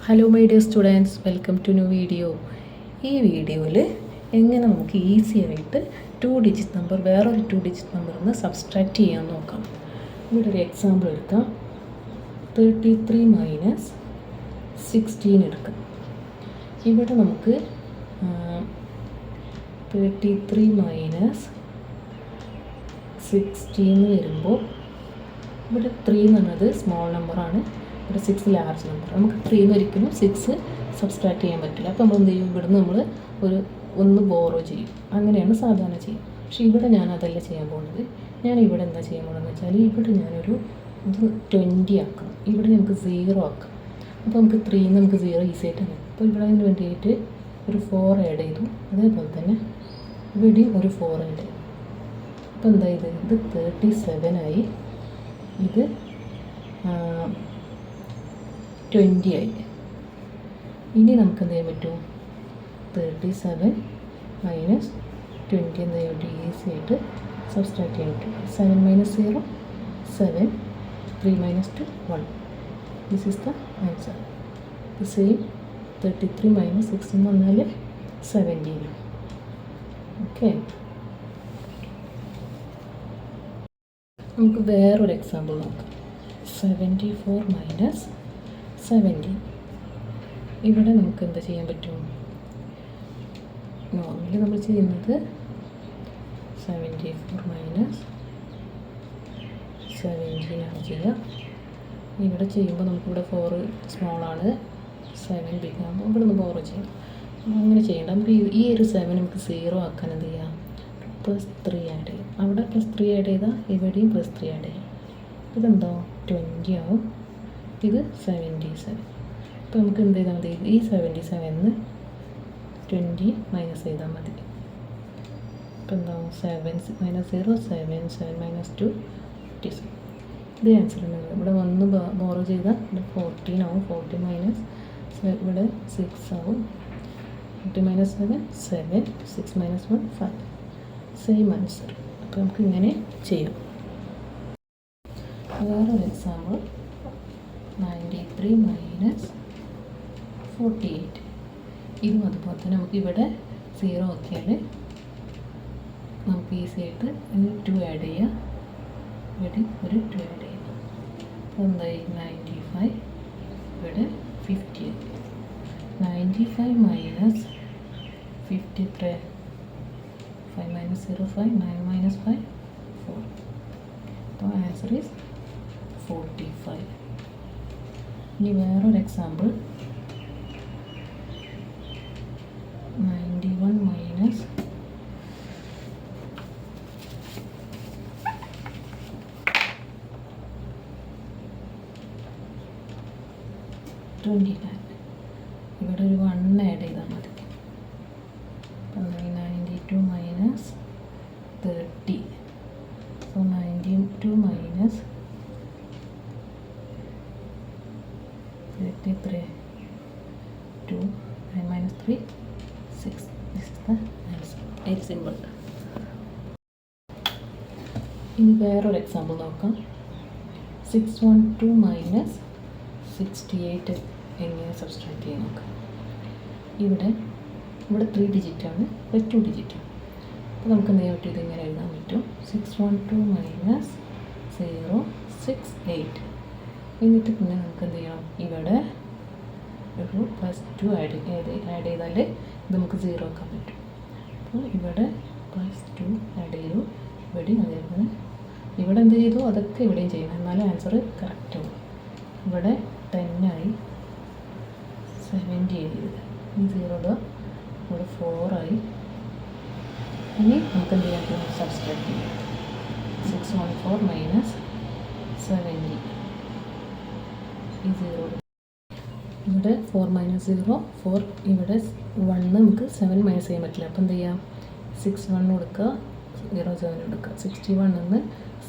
Hello my dear students, welcome to new video. ഈ വീഡിയോയിൽ എങ്ങനെ നമുക്ക് ഈസി ആയിട്ട് 2 ഡിജിറ്റ് നമ്പർ വേറൊരു 2 ഡിജിറ്റ് നമ്പറിൽ നിന്ന് സബ്സ്ട്രാക്റ്റ് ചെയ്യാൻ നോക്കാം. ഇവിടെ ഒരു എക്സാമ്പിൾ എടുക്കാം. 33 മൈനസ് 16 എടുക്കാം. ഇവിടെ നമുക്ക് 33 മൈനസ് 16 വരുമ്പോൾ ഇവിടെ 3 എന്ന് പറയുന്നത് സ്മോൾ നമ്പറാണ്, ഇവിടെ 6 ലാർജ് നമ്പർ. നമുക്ക് 3 എന്ന് ഒരിക്കലും 6 സബ്സ്ട്രാക്ട് ചെയ്യാൻ പറ്റില്ല. അപ്പോൾ നമ്മൾ എന്ത് ചെയ്യും, ഇവിടുന്ന് നമ്മൾ ഒന്ന് ബോറോ ചെയ്യും. അങ്ങനെയാണ് സാധാരണ ചെയ്യുക. പക്ഷേ ഇവിടെ ഞാൻ അതല്ല ചെയ്യാൻ പോകുന്നത്. ഞാൻ ഇവിടെ എന്താ ചെയ്യാൻ പോകുന്നതെന്ന് വെച്ചാൽ ഇവിടെ ഞാനൊരു 20 ആക്കണം. ഇവിടെ നമുക്ക് 0 ആക്കാം. അപ്പോൾ നമുക്ക് 3 നമുക്ക് 0 ഈസി ആയിട്ട് തന്നെ. അപ്പോൾ ഇവിടെ അതിന് വേണ്ടിയിട്ട് ഒരു 4 ആഡ് ചെയ്തു. അതേപോലെ തന്നെ ഇവിടെയും ഒരു 4 ആഡ് ചെയ്തു. അപ്പോൾ എന്താ ഇത് 37 ആയി, ഇത് 20 ആയി. ഇനി നമുക്ക് എന്ത് ചെയ്യാൻ പറ്റും, 37 മൈനസ് 20 എന്ത് ചെയ്യാൻ പറ്റും, ഈസി ആയിട്ട് സബ്സ്ട്രാക്ട് ചെയ്യാൻ പറ്റും. 7 minus 0 7, 3 minus 2 1. This is the answer. The same 33 minus 6 എന്ന് പറഞ്ഞാൽ 17. ഓക്കെ, നമുക്ക് വേറൊരു എക്സാമ്പിൾ നോക്കാം. 74 മൈനസ് 17. ഇവിടെ നമുക്ക് എന്താ ചെയ്യാൻ പറ്റും, നോർമലി നമ്മൾ ചെയ്യുന്നത് 74 മൈനസ് 17 ആണ് ചെയ്യുക. ഇവിടെ ചെയ്യുമ്പോൾ നമുക്കിവിടെ 4 സ്മോളാണ്, 7 ബിഗ് ആകുമ്പോൾ ഇവിടെ നിന്ന് ബോറോ ചെയ്യണം. അങ്ങനെ ചെയ്യേണ്ട. നമുക്ക് ഈ ഒരു 7 നമുക്ക് 0 ആക്കാൻ എന്ത് ചെയ്യാം, +3 ആഡ് ചെയ്യും. അവിടെ +3 ആഡ് ചെയ്താൽ ഇവിടെയും +3 ആഡ് ചെയ്യും. ഇതെന്തോ 20 ആവും, ഇത് 77. അപ്പോൾ നമുക്ക് എന്ത് ചെയ്താൽ മതി, ഈ 77 20 മൈനസ് ചെയ്താൽ മതി. അപ്പോൾ എന്താവും 7 മൈനസ് 0 7 7 മൈനസ് 2 57. ഇത് ആൻസർ ഉണ്ട്. ഇവിടെ 1 ബോറോ ചെയ്താൽ ഇവിടെ 14 ആവും. 14 മൈനസ് ഇവിടെ 6 ആവും. 40 മൈനസ് 7 7 6 മൈനസ് 1 5. Same answer. അപ്പോൾ നമുക്ക് ഇങ്ങനെ ചെയ്യാം. വേറൊരു എക്സാമ്പിൾ 93 മൈനസ് 48. ഇതും അതുപോലെ തന്നെ നമുക്ക് ഇവിടെ 0 ആക്കിയാൽ നമുക്ക് ഈസി ആയിട്ട് 2 ആഡ് ചെയ്യാം. ഇവിടെ ഒരു 2 ആഡ് ചെയ്യാം. അപ്പോൾ എന്തായി 95 ഇവിടെ 50. 95 മൈനസ് 53 5 മൈനസ് 0 5 9 മൈനസ് 5 4. അപ്പോൾ ആൻസർ ഈസ് 45. ഇനി വേറൊരു എക്സാമ്പിൾ 91 മൈനസ് 29. ഇവിടെ ഒരു 1 ആഡ് ചെയ്താൽ മതി. അപ്പം 92 മൈനസ് 30. അപ്പോൾ 92 minus 33 2 9 minus 3 6. This is the answer. Very simple. ഇനി വേറൊരു എക്സാമ്പിൾ നോക്കാം. 612 മൈനസ് 68 എങ്ങനെ സബ്സ്ട്രാക്ട് ചെയ്യാൻ നോക്കാം. ഇവിടെ 3 ഡിജിറ്റാണ്, ഇവിടെ 2 ഡിജിറ്റാണ്. അപ്പോൾ നമുക്ക് എന്ത് ചെയ്യാൻ പറ്റും, ഇതിങ്ങനെ എഴുതാൻ പറ്റും. 612 മൈനസ് 068. എന്നിട്ട് പിന്നെ നമുക്ക് എന്ത് ചെയ്യണം, ഇവിടെ ഒരു +2 ആഡ് ചെയ്താൽ ഇത് നമുക്ക് 0 ആക്കാൻ പറ്റും. അപ്പോൾ ഇവിടെ +2 ആഡ് ചെയ്തു. ഇവിടെയും അതേപോലെ ഇവിടെ എന്ത് ചെയ്തു അതൊക്കെ ഇവിടെയും ചെയ്യണം, എന്നാലും ആൻസർ കറക്റ്റ് ആവും. ഇവിടെ 10 ആയി, 70 എഴുതിയത്. ഈ 0 ഇവിടെ 4 ആയി. ഇനി നമുക്ക് എന്ത് ചെയ്യാൻ പറ്റും, സബ്സ്ട്രാക്ട് ചെയ്യാം. 614 മൈനസ് 70 ഈ 0 ഇവിടെ 4 മൈനസ് 0 4. ഇവിടെ 1 നമുക്ക് 7 മൈനസ് ചെയ്യാൻ പറ്റില്ല. അപ്പോൾ എന്ത് ചെയ്യാം, 61 കൊടുക്കുക, 07 കൊടുക്കുക. 61 നിന്ന്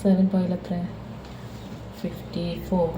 7 പോയാൽ എത്ര, 54.